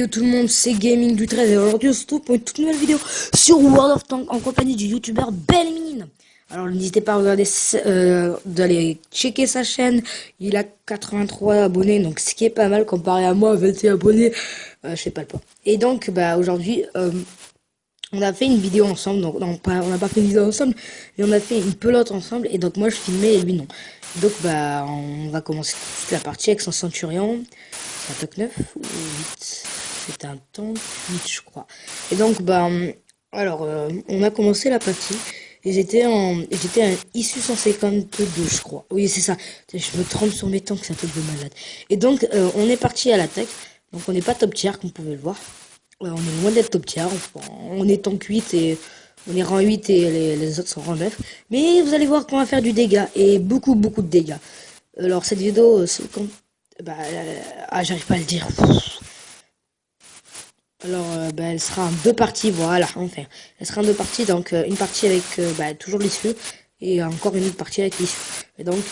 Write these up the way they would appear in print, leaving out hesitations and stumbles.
yo tout le monde, c'est Gaming du 13 et aujourd'hui on se retrouve pour une toute nouvelle vidéo sur World of Tanks en compagnie du youtubeur Belmine. Alors n'hésitez pas à regarder, d'aller checker sa chaîne, il a 83 abonnés, donc ce qui est pas mal comparé à moi, 21 abonnés, je sais pas le poids. Et donc bah aujourd'hui, on a fait une vidéo ensemble, donc non, on n'a pas fait une vidéo ensemble, mais on a fait une pelote ensemble, et donc moi je filmais et lui non. Donc bah on va commencer toute la partie avec son centurion. C'est un tank 9 ou 8? C'était un tank 8 je crois. Et donc bah alors on a commencé la partie et j'étais un issu 152 je crois. Oui c'est ça. Je me trompe sur mes tanks, c'est un truc de malade. Et donc on est parti à l'attaque. Donc on n'est pas top tier comme vous pouvez le voir. On est loin d'être top tier. On est tank 8 et on est rang 8 et les autres sont rang 9. Mais vous allez voir qu'on va faire du dégât et beaucoup de dégâts. Alors cette vidéo, bah, j'arrive pas à le dire. Alors, bah, elle sera en deux parties, voilà, enfin. Elle sera en deux parties, donc une partie avec bah, toujours l'issue et encore une autre partie avec l'issue. Et donc,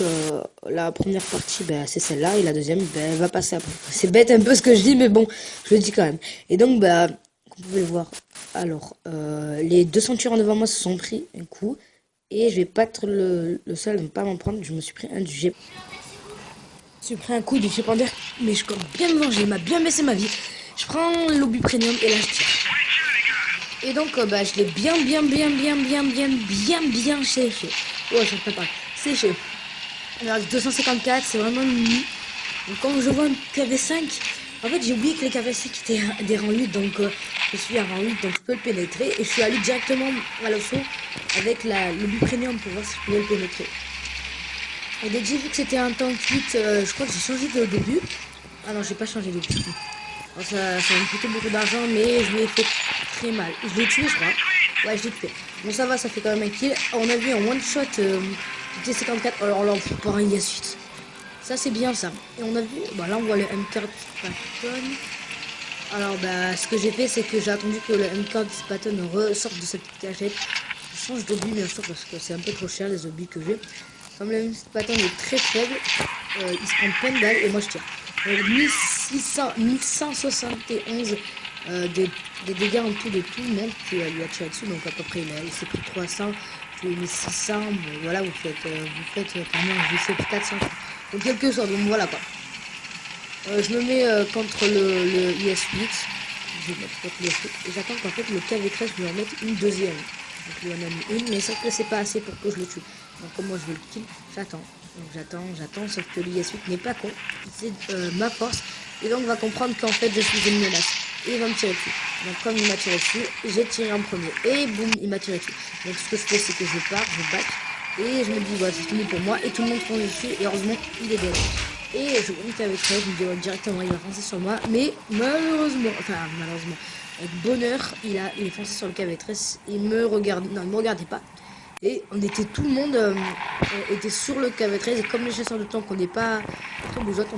la première partie, bah, c'est celle-là et la deuxième, bah, elle va passer après. C'est bête un peu ce que je dis, mais bon, je le dis quand même. Et donc, bah, comme vous pouvez le voir, alors, les deux centurions devant moi se sont pris un coup et je vais pas être le seul à ne pas m'en prendre. Je me suis pris un du G. Je me suis pris un coup du G-Ponder, mais je compte bien me venger, il m'a bien baissé ma vie. Je prends l'obus premium et là je tire. Et donc bah je l'ai bien séché. Ouais je ne peux pas. Séché. Alors 254 c'est vraiment une nuit. Donc quand je vois un KV5, en fait j'ai oublié que les KV5 étaient des rangs 8, donc je suis à rang 8 donc je peux le pénétrer. Et je suis allé directement à l'assaut avec l'obus premium pour voir si je pouvais le pénétrer. Et dès que j'ai vu que c'était un tank 8, je crois que j'ai changé de début. Ah non, j'ai pas changé de début. Alors, ça va me coûter beaucoup d'argent, mais je lui ai fait très mal. Je l'ai tué, je crois. Ouais, je l'ai tué. Bon, ça va, ça fait quand même un kill. On a vu un one shot du T54. Alors là, on fout pas un Yasuit. Ça, c'est bien ça. Et on a vu, bah là, on voit le M4 Patton. Alors, bah, ce que j'ai fait, c'est que j'ai attendu que le M4 Patton ressorte de cette petite cachette. Je change d'obus, bien sûr, parce que c'est un peu trop cher, les obus que j'ai. Comme le Patton est très faible, il se prend plein de balles et moi je tire. 1171 des dégâts en tout de tout le monde qui lui a tiré dessus. Donc à peu près il s'est pris 300, puis 1600. Bon, voilà, vous faites combien? Je sais 400. Donc quelque chose. Donc voilà quoi. Je me mets contre le IS-8. Je vais mettre contre le IS-8 et j'attends qu'en fait le KV-13 lui en mette une deuxième. Donc lui en a mis une, mais sauf que c'est pas assez pour que je le tue. Donc comme moi je veux le kill, j'attends. Donc j'attends, sauf que l'IS-8 n'est pas con. C'est ma force. Et donc on va comprendre qu'en fait je suis une menace. Et il va me tirer dessus. Donc comme il m'a tiré dessus, j'ai tiré en premier. Et boum, il m'a tiré dessus. Donc ce que je fais, c'est que je pars, je back. Et je me dis, voilà, c'est fini pour moi. Et tout le monde fonce dessus. Et heureusement, il est dead. Et je monte avec ça, je me dis directement, il va foncer sur moi. Mais malheureusement, avec bonheur, il est foncé sur le KV-13. Il me regarde, non, il me regardait pas. Et on était, tout le monde était sur le KV-13. Et comme les chasseurs de tank, on n'est pas très bougeotte,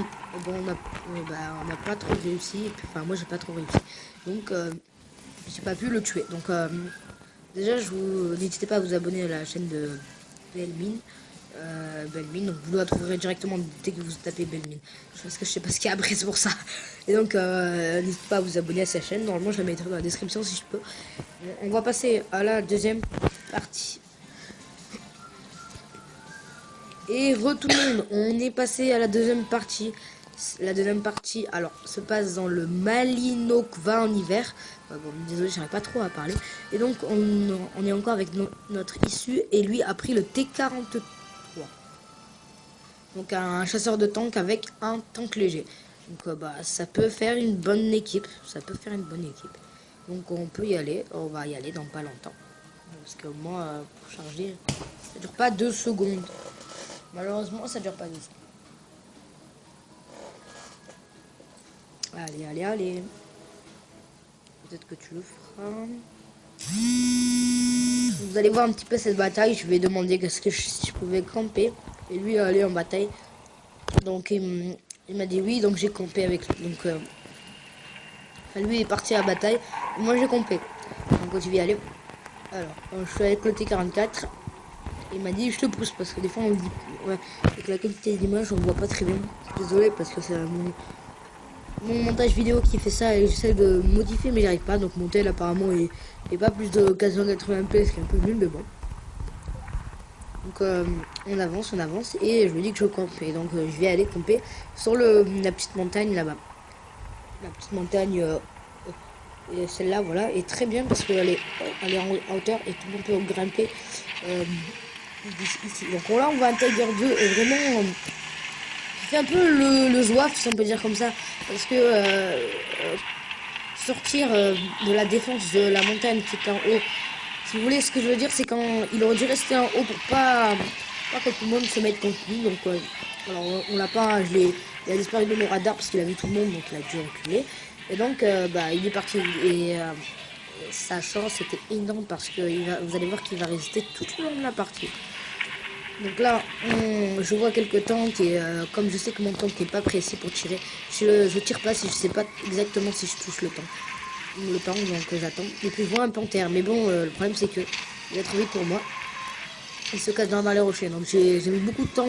on n'a pas trop réussi. Et puis, enfin, moi, j'ai pas trop réussi. Donc, j'ai pas pu le tuer. Donc, déjà, n'hésitez pas à vous abonner à la chaîne de Belmine. Belmine, donc vous la trouverez directement dès que vous tapez Belmine. Parce que je sais pas ce qu'il y a après, c'est pour ça. Et donc, n'hésitez pas à vous abonner à sa chaîne. Normalement, je la mettrai dans la description si je peux. On va passer à la deuxième partie. Et retourne, on est passé à la deuxième partie. La deuxième partie, alors, se passe dans le Malinokva en hiver. Bon, désolé, j'arrive pas trop à parler. Et donc, on est encore avec notre issue. Et lui a pris le T43. Donc, un chasseur de tank avec un tank léger. Donc, bah, ça peut faire une bonne équipe. Donc, on peut y aller. On va y aller dans pas longtemps. Parce que moi, pour charger, ça dure pas 2 secondes. Malheureusement, ça dure pas 2 secondes. Allez. Peut-être que tu le feras. Vous allez voir un petit peu cette bataille. Je vais demander si je pouvais camper. Et lui aller en bataille. Donc il m'a dit oui. Donc j'ai campé avec lui. Donc lui est parti à la bataille. Et moi j'ai campé. Donc je vais y aller. Alors je suis avec le T44. Il m'a dit je te pousse parce que des fois on me dit ouais, avec la qualité d'image on voit pas très bien. Désolé parce que c'est mon montage vidéo qui fait ça et j'essaie de modifier mais j'y arrive pas. Donc mon tel apparemment est pas plus de 480p, ce qui est un peu nul mais bon. Donc on avance et je me dis que je campe. Et donc je vais aller camper sur la petite montagne là-bas. La petite montagne, et celle-là voilà, est très bien parce qu'elle est en hauteur et tout le monde peut grimper ici. Donc là on voit un Tiger 2 et vraiment c'est un peu le zouaf si on peut dire comme ça. Parce que sortir de la défense de la montagne qui est en haut. Si vous voulez, ce que je veux dire, c'est quand il aurait dû rester en haut pour pas que tout le monde se mette contre lui. Donc, alors on l'a pas, il a disparu de mon radar parce qu'il a vu tout le monde, donc il a dû reculer. Et donc, bah, il est parti. Et sa chance était énorme parce que vous allez voir qu'il va résister tout le long de la partie. Donc là, je vois quelques tanks et comme je sais que mon tank n'est pas précis pour tirer, je tire pas si je sais pas exactement si je touche le tank. Donc j'attends. Et puis je vois un panthère, mais bon, le problème c'est que il va trop vite pour moi. Il se cache dans les rochers, donc j'ai mis beaucoup de temps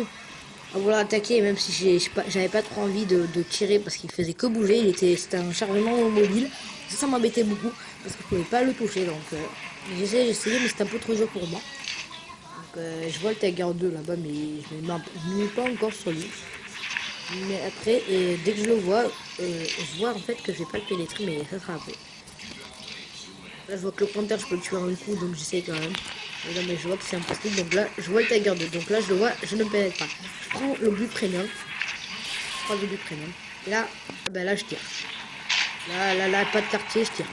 à vouloir attaquer, même si j'avais pas trop envie de tirer parce qu'il faisait que bouger. C'était un chargement mobile. Ça m'embêtait beaucoup parce que je pouvais pas le toucher. Donc j'ai essayé, mais c'était un peu trop dur pour moi. Donc je vois le Tiger 2 là-bas, mais je ne mets pas encore sur lui. Mais après, dès que je le vois, je vois en fait que je vais pas le pénétrer, mais ça sera après. Là, je vois que le panthère, je peux le tuer en un coup, donc j'essaie quand même. Mais non, mais je vois que c'est impossible. Donc là, je vois le Tiger 2. Donc là, je le vois, je ne pénètre pas. Je prends le but premium. Je prends le but premium. Et là, ben là, je tire. Là, pas de quartier, je tire.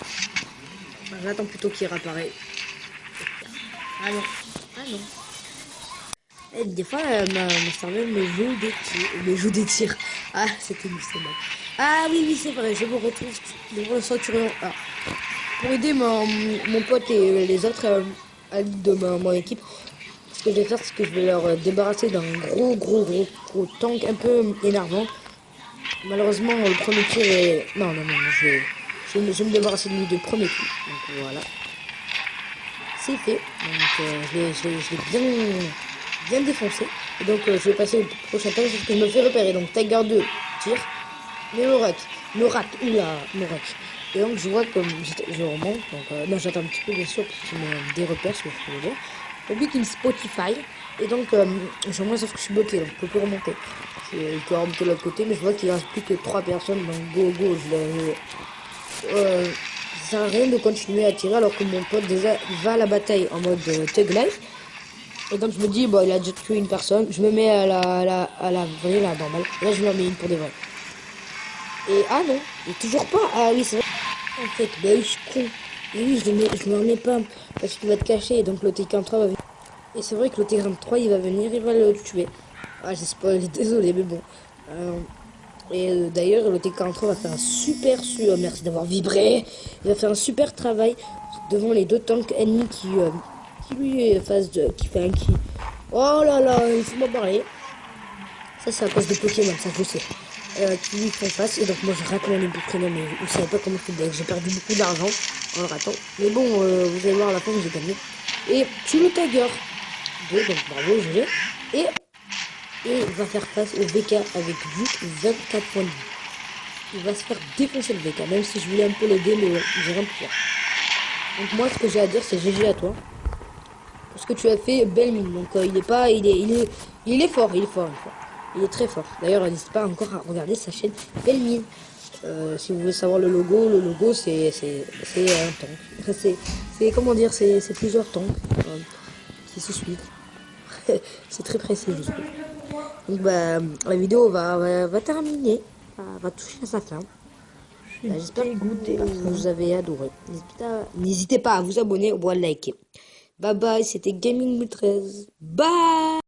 J'attends plutôt qu'il réapparaît. Ah non. Ah non. Et des fois, ma cervelle me joue des tirs. Ah, c'était c'est bon. Ah oui, c'est vrai, je me retrouve devant Centurion. Ah. Pour aider mon pote et les autres alliés de mon équipe, ce que je vais faire, c'est que je vais leur débarrasser d'un gros tank un peu énervant. Malheureusement, le premier tir est... Non, je vais me débarrasser de lui de premier coup. Donc voilà. C'est fait. Donc je l'ai bien défoncé. Et donc je vais passer au prochain tank, sauf que je me fais repérer. Donc Tiger 2 tire. Mais me rate, oula, me rate. Et donc je vois comme je remonte, donc non j'attends un petit peu bien sûr pour qu'il me des repères sur ce que je veux dire. Au but qu'il me Spotify, et donc je remonte sauf que je suis bloqué, donc je peux plus remonter. Il peut remonter de l'autre côté, mais je vois qu'il reste plus que 3 personnes, donc go, ça sert à rien de continuer à tirer alors que mon pote déjà va à la bataille en mode Thug Life. Et donc je me dis, bon il a déjà tué une personne, je me mets à la vraie, là normale, là je me mets une pour des vrais. Et ah non, et toujours pas. Ah oui, c'est vrai. En fait, bah oui, je suis con. Et oui, je me remets pas parce qu'il va te cacher. Et donc le T43 va venir. Et c'est vrai que le T43 il va venir, il va le tuer. Ah, j'ai spoilé, désolé, mais bon. D'ailleurs, le T43 va faire un merci d'avoir vibré. Il va faire un super travail devant les deux tanks ennemis qui lui fassent qui fait un qui. Oh là là, il faut m'en parler. Ça, c'est à cause des Pokémon, ça je sais. Qui lui font face. Et donc, moi, je rate mon début prénom, mais vous savez pas comment je fais. J'ai perdu beaucoup d'argent en le ratant. Mais bon, vous allez voir à la fin que j'ai gagné. Et tue le Tiger 2, donc bravo, GG. Et il va faire face au VK avec juste 24 points de vie. Il va se faire défoncer le VK, même si je voulais un peu l'aider, mais j'ai rien pu faire. Donc, moi, ce que j'ai à dire, c'est GG à toi. Pour ce que tu as fait, belle mine. Donc, il est fort, il est fort. Il est très fort. D'ailleurs, n'hésitez pas encore à regarder sa chaîne Belle Mine. Si vous voulez savoir le logo c'est un tank. C'est comment dire, c'est plusieurs tanks qui se suivent. C'est très précis, je trouve. Donc bah, la vidéo va terminer, va toucher à sa fin. J'espère que vous avez adoré. N'hésitez pas à vous abonner ou à liker. Bye bye, c'était Gaming 13. Bye.